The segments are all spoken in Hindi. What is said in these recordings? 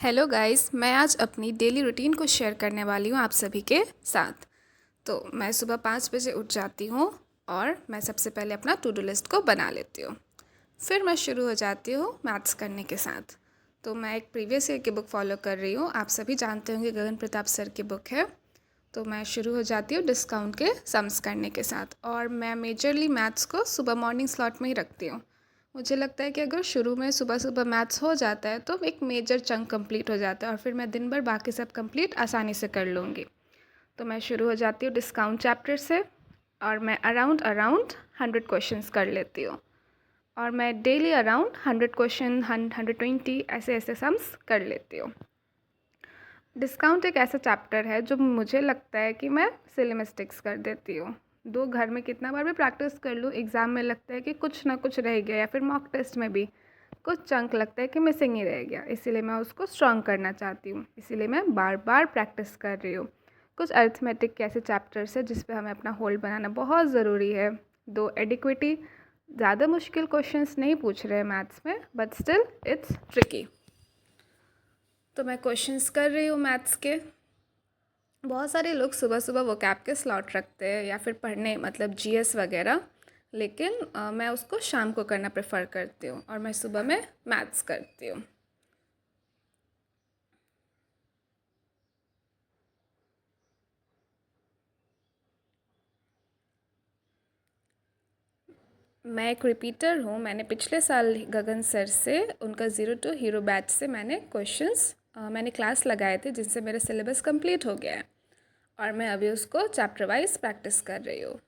हेलो गाइस, मैं आज अपनी डेली रूटीन को शेयर करने वाली हूँ आप सभी के साथ। तो मैं सुबह 5 बजे उठ जाती हूँ और मैं सबसे पहले अपना टू डू लिस्ट को बना लेती हूँ। फिर मैं शुरू हो जाती हूँ मैथ्स करने के साथ। तो मैं एक प्रीवियस ईयर की बुक फॉलो कर रही हूँ। आप सभी जानते होंगे गगन प्रताप सर की बुक है। तो मैं शुरू हो जाती हूँ डिस्काउंट के सम्स करने के साथ, और मैं मेजरली मैथ्स को सुबह मॉर्निंग स्लॉट में ही रखती हूँ। मुझे लगता है कि अगर शुरू में सुबह सुबह मैथ्स हो जाता है तो एक मेजर चंक कंप्लीट हो जाता है और फिर मैं दिन भर बाकी सब कंप्लीट आसानी से कर लूँगी। तो मैं शुरू हो जाती हूँ डिस्काउंट चैप्टर से, और मैं अराउंड अराउंड 100 क्वेश्चंस कर लेती हूँ। और मैं डेली अराउंड 100 क्वेश्चन 120 ऐसे ऐसे सम्स कर लेती हूँ। डिस्काउंट एक ऐसा चैप्टर है जो मुझे लगता है कि मैं सिली मिस्टेक्स कर देती हूँ। दो घर में कितना बार भी प्रैक्टिस कर लूँ, एग्ज़ाम में लगता है कि कुछ ना कुछ रह गया, या फिर मॉक टेस्ट में भी कुछ चंक लगता है कि मिसिंग ही रह गया। इसीलिए मैं उसको स्ट्रॉन्ग करना चाहती हूँ, इसीलिए मैं बार बार प्रैक्टिस कर रही हूँ। कुछ अर्थमेटिक के ऐसे चैप्टर्स है जिस पे हमें अपना होल्ड बनाना बहुत ज़रूरी है। दो एडिक्विटी ज़्यादा मुश्किल क्वेश्चंस नहीं पूछ रहे हैं मैथ्स में, बट स्टिल इट्स ट्रिकी। तो मैं क्वेश्चंस कर रही हूँ मैथ्स के। बहुत सारे लोग सुबह सुबह वोकैब के स्लॉट रखते हैं या फिर पढ़ने मतलब जीएस वगैरह, लेकिन मैं उसको शाम को करना प्रेफर करती हूँ और मैं सुबह में मैथ्स करती हूँ। मैं एक रिपीटर हूँ। मैंने पिछले साल गगन सर से उनका ज़ीरो टू हीरो बैच से मैंने क्वेश्चंस मैंने क्लास लगाए थे, जिनसे मेरा सिलेबस कंप्लीट हो गया है और मैं अभी उसको चैप्टर वाइज प्रैक्टिस कर रही हूँ।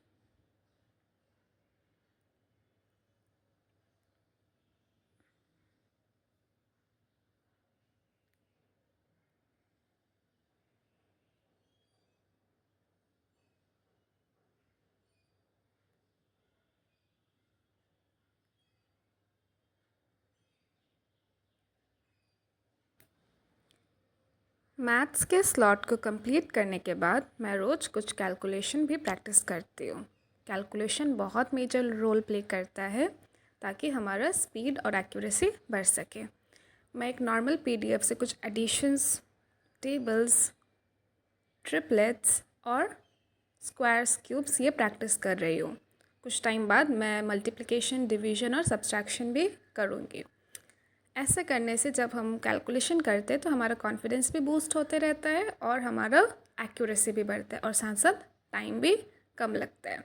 मैथ्स के स्लॉट को कंप्लीट करने के बाद मैं रोज़ कुछ कैलकुलेशन भी प्रैक्टिस करती हूँ। कैलकुलेशन बहुत मेजर रोल प्ले करता है ताकि हमारा स्पीड और एक्यूरेसी बढ़ सके। मैं एक नॉर्मल पीडीएफ से कुछ एडिशंस, टेबल्स, ट्रिपलेट्स और स्क्वायर्स, क्यूब्स ये प्रैक्टिस कर रही हूँ। कुछ टाइम बाद मैं मल्टीप्लिकेशन, डिवीजन और सब्सट्रैक्शन भी करूँगी। ऐसे करने से जब हम कैलकुलेशन करते हैं तो हमारा कॉन्फिडेंस भी बूस्ट होते रहता है और हमारा एक्यूरेसी भी बढ़ता है, और साथ साथ टाइम भी कम लगता है।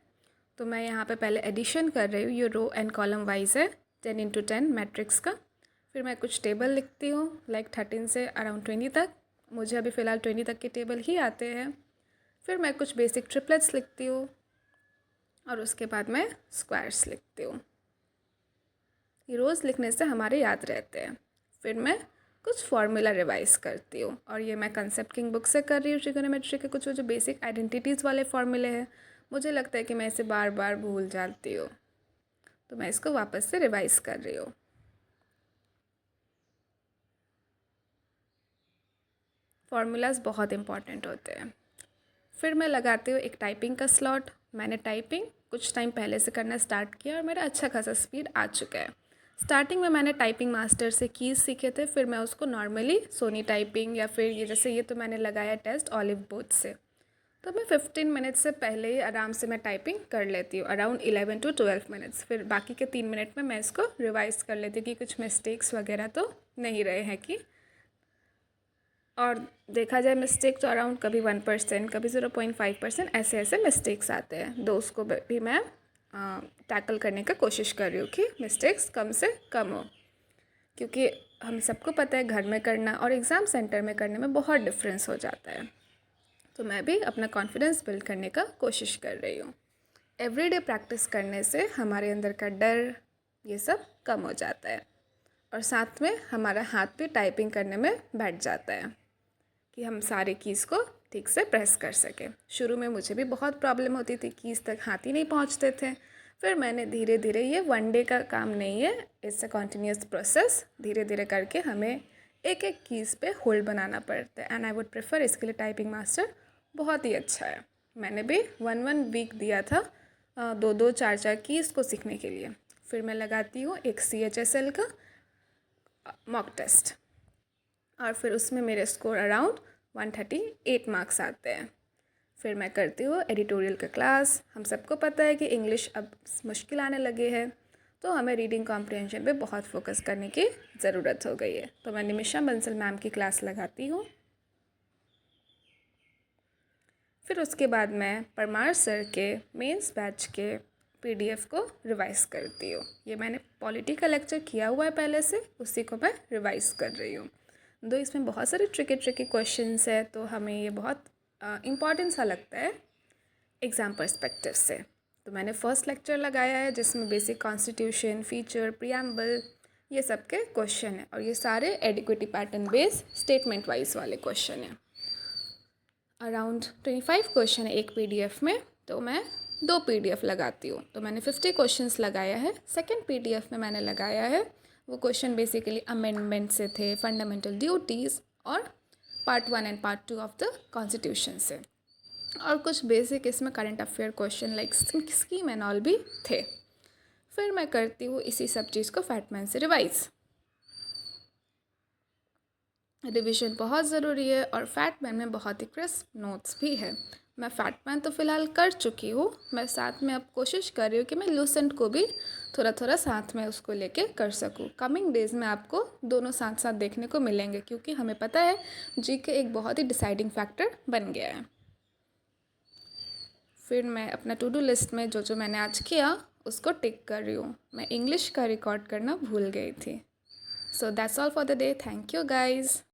तो मैं यहाँ पे पहले एडिशन कर रही हूँ। ये रो एंड कॉलम वाइज है, 10 × 10 मैट्रिक्स का। फिर मैं कुछ टेबल लिखती हूँ, लाइक 13 से अराउंड 20 तक। मुझे अभी फ़िलहाल 20 तक के टेबल ही आते हैं। फिर मैं कुछ बेसिक ट्रिपलेट्स लिखती हूँ और उसके बाद मैं स्क्वायर्स लिखती हूँ। ये रोज़ लिखने से हमारे याद रहते हैं। फिर मैं कुछ फार्मूला रिवाइज करती हूँ, और ये मैं कंसेप्ट किंग बुक से कर रही हूँ। ट्रिगोनोमेट्री के कुछ जो बेसिक आइडेंटिटीज़ वाले फार्मूले हैं, मुझे लगता है कि मैं इसे बार बार भूल जाती हूँ, तो मैं इसको वापस से रिवाइज कर रही हूँ। फार्मूलाज बहुत इंपॉर्टेंट होते हैं। फिर मैं लगाती हूँ एक टाइपिंग का स्लॉट। मैंने टाइपिंग कुछ टाइम पहले से करना स्टार्ट किया और मेरा अच्छा खासा स्पीड आ चुका है। स्टार्टिंग में मैंने टाइपिंग मास्टर से कीज़ सीखे थे, फिर मैं उसको नॉर्मली सोनी टाइपिंग या फिर ये जैसे ये तो मैंने लगाया टेस्ट ऑलिव बोथ से। तो मैं 15 मिनट्स से पहले ही आराम से मैं टाइपिंग कर लेती हूँ, अराउंड 11 to 12 मिनट्स। फिर बाकी के 3 मिनट में मैं इसको रिवाइज़ कर लेती हूँ कि कुछ मिस्टेक्स वगैरह तो नहीं रहे हैं कि। और देखा जाए मिस्टेक तो अराउंड कभी 1%, कभी 0.5% ऐसे ऐसे मिस्टेक्स आते हैं। तो उसको भी मैं टैकल करने का कोशिश कर रही हूँ कि मिस्टेक्स कम से कम हो, क्योंकि हम सबको पता है घर में करना और एग्ज़ाम सेंटर में करने में बहुत डिफरेंस हो जाता है। तो मैं भी अपना कॉन्फिडेंस बिल्ड करने का कोशिश कर रही हूँ। एवरीडे प्रैक्टिस करने से हमारे अंदर का डर ये सब कम हो जाता है, और साथ में हमारा हाथ भी टाइपिंग करने में बैठ जाता है कि हम सारे कीज़ को ठीक से प्रेस कर सकें। शुरू में मुझे भी बहुत प्रॉब्लम होती थी, कीज़ तक हाथ ही नहीं पहुंचते थे। फिर मैंने धीरे धीरे, ये वन डे का काम नहीं है, इट्स अ कॉन्टिन्यूस प्रोसेस। धीरे धीरे करके हमें एक एक कीज़ पे होल्ड बनाना पड़ता है, एंड आई वुड प्रेफर इसके लिए टाइपिंग मास्टर बहुत ही अच्छा है। मैंने भी 1 वीक दिया था 2 2 4 4 कीज़ को सीखने के लिए। फिर मैं लगाती हूँ एक CHSL का मॉक टेस्ट। और फिर उसमें मेरे स्कोर अराउंड 138 मार्क्स आते हैं। फिर मैं करती हूँ एडिटोरियल का क्लास। हम सबको पता है कि इंग्लिश अब मुश्किल आने लगी है, तो हमें रीडिंग कॉम्प्रिहेंशन पे बहुत फोकस करने की ज़रूरत हो गई है। तो मैं निमिषा बंसल मैम की क्लास लगाती हूँ। फिर उसके बाद मैं परमार सर के मेंस बैच के पीडीएफ को रिवाइज करती हूँ। ये मैंने पॉलिटी का लेक्चर किया हुआ है पहले से, उसी को मैं रिवाइज कर रही हूँ। दो इसमें बहुत सारे ट्रिकी क्वेश्चंस है, तो हमें ये बहुत इम्पॉर्टेंट सा लगता है एग्ज़ाम पर्सपेक्टिव से। तो मैंने फर्स्ट लेक्चर लगाया है जिसमें बेसिक कॉन्स्टिट्यूशन, फीचर, प्रियम्बल, ये सब के क्वेश्चन है, और ये सारे एडिक्विटी पैटर्न बेस्ड स्टेटमेंट वाइज वाले क्वेश्चन हैं। अराउंड 25 क्वेश्चन है एक पीडीएफ में, तो मैं 2 पीडीएफ लगाती हूँ। तो मैंने 50 क्वेश्चंस लगाया है। सेकंड पीडीएफ में मैंने लगाया है, वो क्वेश्चन बेसिकली अमेंडमेंट से थे, फंडामेंटल ड्यूटीज़ और part 1 and part 2 of the constitution से, और कुछ बेसिक इसमें current affair question like scheme and all भी थे। फिर मैं करती हूँ इसी सब चीज़ को फैटमैन से रिवाइज़। रिवीजन बहुत ज़रूरी है, और फैटमैन में बहुत ही क्रिस्प नोट्स भी है। मैं फैटमैन तो फ़िलहाल कर चुकी हूँ, मैं साथ में अब कोशिश कर रही हूँ कि मैं लूसेंट को भी थोड़ा थोड़ा साथ में उसको लेके कर सकूँ। कमिंग डेज़ में आपको दोनों साथ साथ देखने को मिलेंगे, क्योंकि हमें पता है जीके एक बहुत ही डिसाइडिंग फैक्टर बन गया है। फिर मैं अपना टू डू लिस्ट में जो जो मैंने आज किया उसको टिक कर रही हूँ। मैं इंग्लिश का रिकॉर्ड करना भूल गई थी। So that's all for the day. Thank you guys.